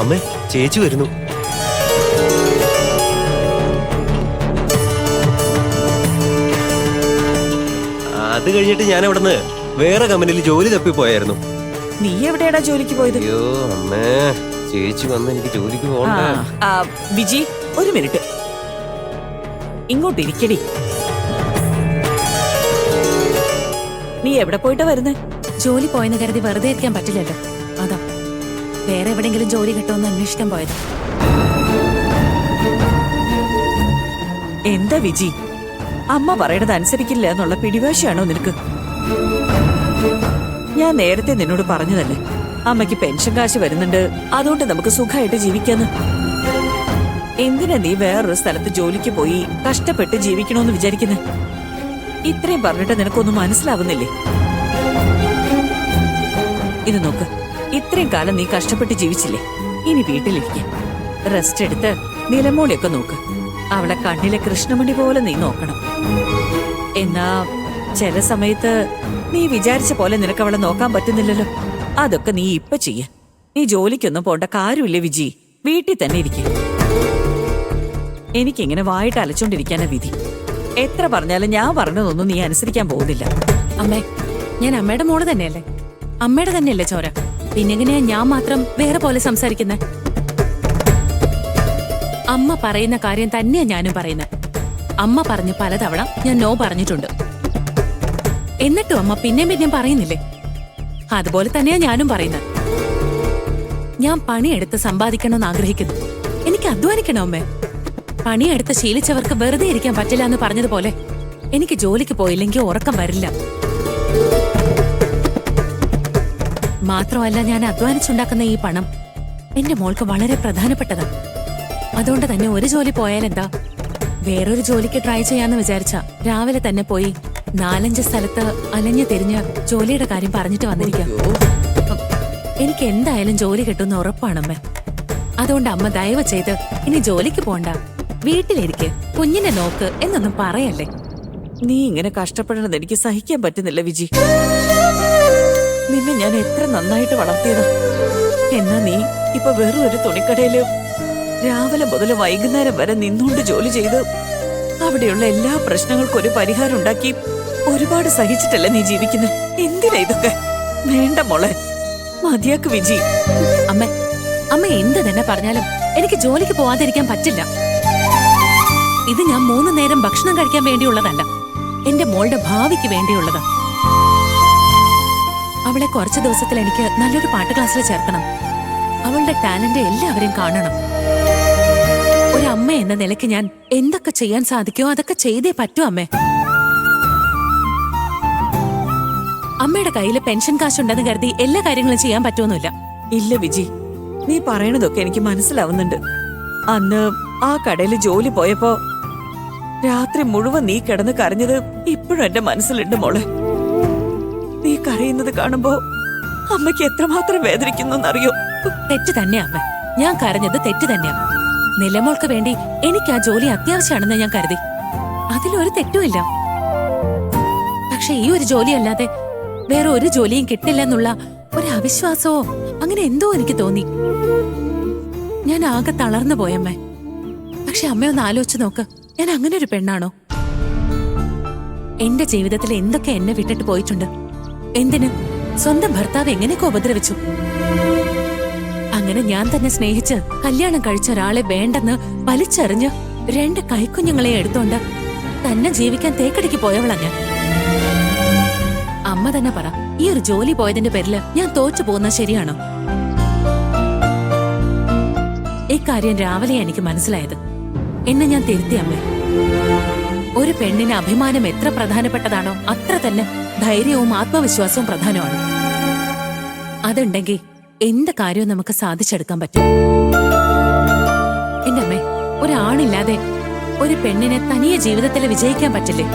അമ്മേ, ചേച്ചി വരുന്നു. അത് കഴിഞ്ഞിട്ട് ഞാൻ അവിടുന്ന് വേറെ കമ്പനിയിൽ ജോലി തപ്പിപ്പോയായിരുന്നു. നീ എവിടെയാടാ ജോലിക്ക് പോയത്? അയ്യോ അമ്മേ, ചേച്ചി വന്ന് എനിക്ക് ജോലിക്ക് പോകണ്ടേ? വിജി, ഒരു മിനിറ്റ് ഇങ്ങോട്ട് ഇരിക്കടി. നീ എവിടെ പോയിട്ടാ വരുന്നേ? ജോലി പോയെന്ന് കരുതി വെറുതെ ഇരിക്കാൻ പറ്റില്ലല്ലോ, അതാ വേറെ എവിടെങ്കിലും ജോലി കിട്ടുമെന്ന് അന്വേഷിക്കാൻ പോയത്. എന്താ വിജി, അമ്മ പറയണത് അനുസരിക്കില്ല എന്നുള്ള പിടിവാശിയാണോ നിനക്ക്? ഞാൻ നേരത്തെ നിന്നോട് പറഞ്ഞതല്ലേ, അമ്മയ്ക്ക് പെൻഷൻ കാശ് വരുന്നുണ്ട്, അതുകൊണ്ട് നമുക്ക് സുഖമായിട്ട് ജീവിക്കാന്ന്. എന്തിനാ നീ വേറൊരു സ്ഥലത്ത് ജോലിക്ക് പോയി കഷ്ടപ്പെട്ട് ജീവിക്കണോന്ന് വിചാരിക്കുന്നേ? ഇത്രയും പറഞ്ഞിട്ട് നിനക്കൊന്നും മനസ്സിലാവുന്നില്ലേ? ഇത് നോക്ക്, ഇത്രയും കാലം നീ കഷ്ടപ്പെട്ട് ജീവിച്ചില്ലേ, ഇനി വീട്ടിലിരിക്കാം, റെസ്റ്റ് എടുത്ത് നിലമോളിയൊക്കെ നോക്ക്. അവളെ കണ്ണിലെ കൃഷ്ണമണി പോലെ നീ നോക്കണം. എന്നാ ചില സമയത്ത് നീ വിചാരിച്ച പോലെ നിനക്ക് അവളെ നോക്കാൻ പറ്റുന്നില്ലല്ലോ. അതൊക്കെ നീ ഇപ്പൊ ചെയ്യ. നീ ജോലിക്കൊന്നും പോണ്ട കാര്യമില്ലേ വിജി, വീട്ടിൽ തന്നെ ഇരിക്കും. എനിക്കിങ്ങനെ വായിട്ട് അലച്ചോണ്ടിരിക്കാനാ വിധി. എത്ര പറഞ്ഞാലും ഞാൻ പറഞ്ഞതൊന്നും നീ അനുസരിക്കാൻ പോകുന്നില്ല. അമ്മേ, ഞാൻ അമ്മയുടെ മോള് തന്നെയല്ലേ, അമ്മയുടെ തന്നെയല്ലേ ചോര. പിന്നെങ്ങനെയാ ഞാൻ മാത്രം വേറെ പോലെ സംസാരിക്കുന്നെ? അമ്മ പറയുന്ന കാര്യം തന്നെയാ ഞാനും പറയുന്നത്. അമ്മ പറഞ്ഞു പലതവണ ഞാൻ നോ പറഞ്ഞിട്ടുണ്ട്. എന്നിട്ടും അമ്മ പിന്നെയും പിന്നെയും പറയുന്നില്ലേ? അതുപോലെ തന്നെയാ ഞാനും പറയുന്നത്. ഞാൻ പണിയെടുത്ത് സമ്പാദിക്കണമെന്ന് ആഗ്രഹിക്കുന്നു. എനിക്ക് അധ്വാനിക്കണം അമ്മേ. പണിയെടുത്ത് ശീലിച്ചവർക്ക് വെറുതെ ഇരിക്കാൻ പറ്റില്ല എന്ന് പറഞ്ഞതുപോലെ എനിക്ക് ജോലിക്ക് പോയില്ലെങ്കിൽ ഉറക്കം വരില്ല. മാത്രമല്ല, ഞാൻ അധ്വാനിച്ചുണ്ടാക്കുന്ന ഈ പണം എന്റെ മോൾക്ക് വളരെ പ്രധാനപ്പെട്ടതാണ്. അതുകൊണ്ട് തന്നെ ഒരു ജോലി പോയാലെന്താ, വേറൊരു ജോലിക്ക് ട്രൈ ചെയ്യാന്ന് വിചാരിച്ച രാവിലെ തന്നെ പോയി 4-5 സ്ഥലത്ത് അലഞ്ഞു തിരിഞ്ഞ് ജോലിയുടെ കാര്യം പറഞ്ഞിട്ട് വന്നിരിക്കാം. എനിക്ക് എന്തായാലും ജോലി കിട്ടുന്ന ഉറപ്പാണമ്മേ. അതുകൊണ്ട് അമ്മ ദയവ് ചെയ്ത് ഇനി ജോലിക്ക് പോണ്ട, വീട്ടിലിരിക്കെ കുഞ്ഞിനെ നോക്ക് എന്നൊന്നും പറയല്ലേ. നീ ഇങ്ങനെ കഷ്ടപ്പെടണത് എനിക്ക് സഹിക്കാൻ പറ്റുന്നില്ല വിജി. നിന്നെ ഞാൻ എത്ര നന്നായിട്ട് വളർത്തിയതാ. എന്നാ നീ ഇപ്പൊ വെറും ഒരു തുണിക്കടയില് രാവിലെ മുതൽ വൈകുന്നേരം വരെ നിന്നുകൊണ്ട് ജോലി ചെയ്ത് അവിടെയുള്ള എല്ലാ പ്രശ്നങ്ങൾക്കും ഒരു പരിഹാരം ഉണ്ടാക്കി ഒരുപാട് സഹിച്ചിട്ടല്ലേ നീ ജീവിക്കുന്നത്? എന്തിനാ ഇതൊക്കെ? വേണ്ട മോളെ, മതിയാക്ക് വിജി. അമ്മ എന്ത് തന്നെ പറഞ്ഞാലും എനിക്ക് ജോലിക്ക് പോവാതിരിക്കാൻ പറ്റില്ല. ഇത് ഞാൻ 3 നേരം ഭക്ഷണം കഴിക്കാൻ വേണ്ടിയുള്ളതല്ല, എന്റെ മോളുടെ ഭാവിക്ക് വേണ്ടിയുള്ളതാ. അവളെ കുറച്ച് ദിവസത്തിൽ എനിക്ക് നല്ലൊരു പാട്ട് ക്ലാസ്സിൽ ചേർക്കണം. അവളുടെ ടാലന്റ് എല്ലാവരും കാണണം. ഒരു അമ്മ എന്ന നിലയ്ക്ക് ഞാൻ എന്തൊക്കെ ചെയ്യാൻ സാധിക്കുമോ അതൊക്കെ ചെയ്തേ പറ്റൂ അമ്മേ. അമ്മയുടെ കയ്യിൽ പെൻഷൻ കാശുണ്ടെന്ന് കരുതി എല്ലാ കാര്യങ്ങളും ചെയ്യാൻ പറ്റുമൊന്നുമില്ല. ഇല്ല വിജി, നീ പറയണതൊക്കെ എനിക്ക് മനസ്സിലാവുന്നുണ്ട്. അന്ന് ആ കടയിൽ ജോലി പോയപ്പോ രാത്രി മുഴുവൻ നീ കിടന്ന് കരഞ്ഞത് ഇപ്പോഴും എന്റെ മനസ്സിലുണ്ട് മോളെ. നീ കരയുന്നത് കാണുമ്പോ അമ്മയ്ക്ക് എത്രമാത്രം വേദനിക്കുന്നറിയോ? തെറ്റ് തന്നെയാ അമ്മ, ഞാൻ കരഞ്ഞത് തെറ്റ് തന്നെയാ. നിലമോൾക്ക് വേണ്ടി എനിക്ക് ആ ജോലി അത്യാവശ്യമാണെന്ന് ഞാൻ കരുതി, അതിലൊരു തെറ്റുമില്ല. പക്ഷെ ഈ ഒരു ജോലി അല്ലാതെ വേറെ ഒരു ജോലിയും കിട്ടില്ല എന്നുള്ള ഒരു അവിശ്വാസമോ അങ്ങനെ എന്തോ എനിക്ക് തോന്നി. ഞാൻ ആകെ തളർന്നു പോയമ്മേ. പക്ഷെ അമ്മയൊന്ന് ആലോചിച്ച് നോക്ക്, ഞാൻ അങ്ങനെ ഒരു പെണ്ണാണോ? എന്റെ ജീവിതത്തിൽ എന്തൊക്കെ എന്നെ വിട്ടിട്ട് പോയിട്ടുണ്ട്. എന്തിന്? സ്വന്തം ഭർത്താവ് എങ്ങനെയൊക്കെ ഉപദ്രവിച്ചു. അങ്ങനെ ഞാൻ തന്നെ സ്നേഹിച്ച് കല്യാണം കഴിച്ച ഒരാളെ വേണ്ടെന്ന് വലിച്ചെറിഞ്ഞ് 2 കൈക്കുഞ്ഞുങ്ങളെ എടുത്തോണ്ട് തന്നെ ജീവിക്കാൻ തേക്കടിക്ക് പോയവളാ ഞാൻ. അമ്മ തന്നെ പറ, ഈ ഒരു ജോലി പോയതിന്റെ പേരില് ഞാൻ തോറ്റു പോകുന്നത് ശരിയാണോ? ഇക്കാര്യം രാവിലെ എനിക്ക് മനസ്സിലായത്. എന്നെ ഞാൻ തിരുത്തി അമ്മേ. ഒരു പെണ്ണിന് അഭിമാനം എത്ര പ്രധാനപ്പെട്ടതാണോ അത്ര തന്നെ ധൈര്യവും ആത്മവിശ്വാസവും പ്രധാനമാണ്. അതുണ്ടെങ്കിൽ എന്ത് കാര്യവും നമുക്ക് സാധിച്ചെടുക്കാൻ പറ്റും. എന്റെ അമ്മേ, ഒരാണില്ലാതെ ഒരു പെണ്ണിനെ തനിയെ ജീവിതത്തിൽ വിജയിക്കാൻ പറ്റില്ലേ?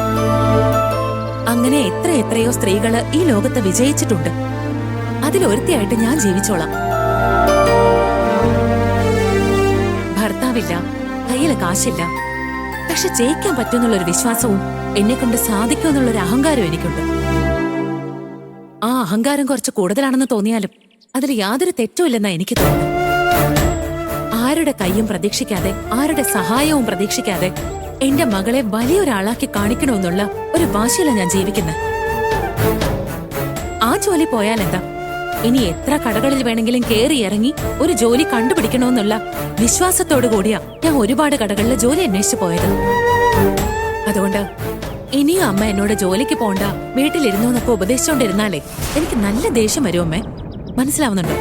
അങ്ങനെ എത്രയോ സ്ത്രീകള് ഈ ലോകത്ത് വിജയിച്ചിട്ടുണ്ട്. അതിലൊരുത്തിയായിട്ട് ഞാൻ ജീവിച്ചോളാം. ഭർത്താവില്ല, കയ്യില് കാശില്ല, പക്ഷെ ജയിക്കാൻ പറ്റുമെന്നുള്ളൊരു വിശ്വാസവും എന്നെ കൊണ്ട് സാധിക്കുമെന്നുള്ളൊരു അഹങ്കാരവും എനിക്കുണ്ട്. ആ അഹങ്കാരം കുറച്ച് കൂടുതലാണെന്ന് തോന്നിയാലും അതിൽ യാതൊരു തെറ്റുമില്ലെന്നാ എനിക്ക് തോന്നുന്നു. ആരുടെ കൈയും പ്രതീക്ഷിക്കാതെ ആരുടെ സഹായവും പ്രതീക്ഷിക്കാതെ എന്റെ മകളെ വലിയൊരാളാക്കി കാണിക്കണമെന്നുള്ള ഒരു വാശിയില ഞാൻ ജീവിക്കുന്നത്. ആ ജോലി പോയാലെന്താ? ഇനി എത്ര കടകളിൽ വേണമെങ്കിലും കേറി ഇറങ്ങി ഒരു ജോലി കണ്ടുപിടിക്കണമെന്നുള്ള വിശ്വാസത്തോടു കൂടിയാ ഞാൻ ഒരുപാട് കടകളിൽ ജോലി അന്വേഷിച്ചു പോയത്. അതുകൊണ്ട് ഇനിയും അമ്മ എന്നോട് ജോലിക്ക് പോണ്ട, വീട്ടിലിരുന്നോ എന്നൊക്കെ ഉപദേശിച്ചോണ്ടിരുന്നാലേ എനിക്ക് നല്ല ദേഷ്യം വരും അമ്മേ. മനസ്സിലാവുന്നുണ്ടോ?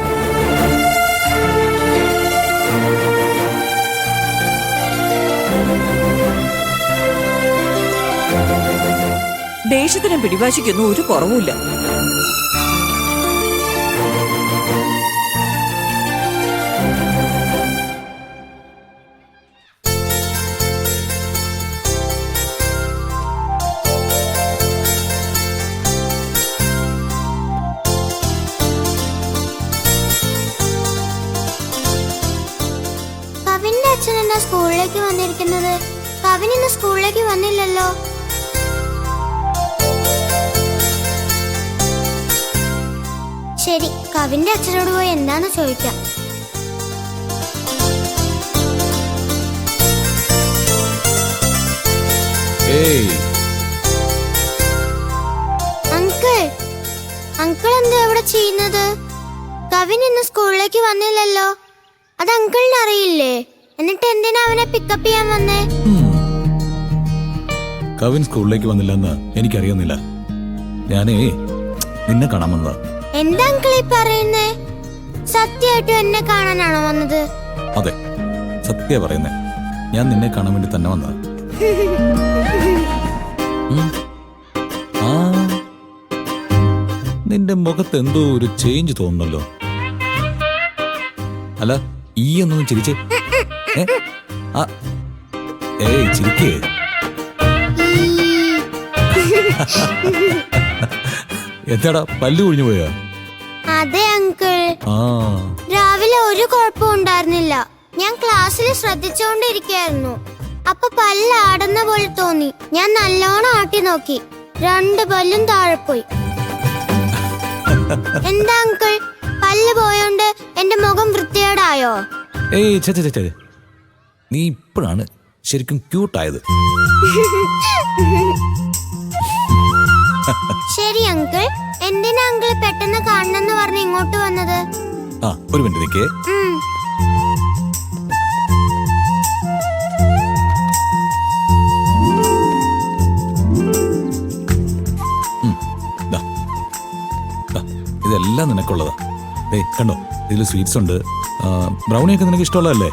ദേഷ്യത്തിനും പിടിവാശിക്കൊന്നും ഒരു കുറവുമില്ല. കവിന്റെ അച്ഛൻ എന്നാ സ്കൂളിലേക്ക് വന്നിരിക്കുന്നത്? കവിൻ ഇന്ന് സ്കൂളിലേക്ക് വന്നില്ലല്ലോ. ശരി, കവിന്റെ അച്ഛനോട് പോയി എന്താന്ന് ചോദിക്കാം. അങ്കിൾ എന്താ ഇവിടെ ചെയ്യുന്നത്? കവിൻ ഇന്ന് സ്കൂളിലേക്ക് വന്നില്ലല്ലോ. അത് അങ്കിളിന് അറിയില്ലേ? എന്നിട്ട് എന്തിനാ അവനെ പിക്കപ്പ് ചെയ്യാൻ വന്നേ? കവിൻ സ്കൂളിലേക്ക് വന്നില്ലെന്ന് എനിക്കറിയുന്നില്ല. ഞാനേ നിന്നെ കാണാൻ വന്നതാ. എന്താ അങ്കിൾ ഈ പറയുന്നേ? സത്യമായിട്ടും എന്നെ കാണാനാണോ വന്നത്? അതെ, സത്യ പറയുന്നേ. ഞാൻ നിന്നെ കാണാൻ വേണ്ടി തന്നെ വന്നതാ. ആ, നിന്റെ മുഖത്ത് എന്തോ ഒരു ചേഞ്ച് തോന്നുന്നല്ലോ. അല്ല, ഈ ഒന്നും ചിരിച്ചേ. ചിരിക്കേ. എന്താടാ, പല്ല് കുഴിഞ്ഞു പോയാ? അതെ അങ്കിൾ, ആ, രാവിലെ ഒരു കുഴപ്പവും ഉണ്ടായിരുന്നില്ല. ഞാൻ ക്ലാസ്സിൽ ശ്രദ്ധിച്ചുകൊണ്ടിരിക്കുകയായിരുന്നു. അപ്പൊ പല്ല് ആടുന്ന പോലെ തോന്നി. ഞാൻ നല്ലോണം ആട്ടി നോക്കി, 2 പല്ലും താഴെ പോയി. എന്താ അങ്കിൾ, പല്ല് പോയോണ്ട് എന്റെ മുഖം വൃത്തികേടായോ? നീ ഇപ്പോഴാണ് ശരിക്കും ക്യൂട്ടായത്. ശരി അങ്കിൾ, എന്തിനാ അങ്കിൾ പെട്ടെന്ന് കാണണമെന്ന് പറഞ്ഞ് ഇങ്ങോട്ട് വന്നത്? ആ, ഒരു മിനിറ്റ് നിൽക്കേ. ഇതെല്ലാം നിനക്കുള്ളതാ. കണ്ടോ, ഇതിൽ സ്വീറ്റ്സ് ഉണ്ട്, ബ്രൗണിയൊക്കെ നിനക്ക് ഇഷ്ടമുള്ളതല്ലേ?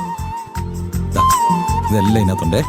ഇതെല്ലാം ഇതിനകത്തുണ്ടേ.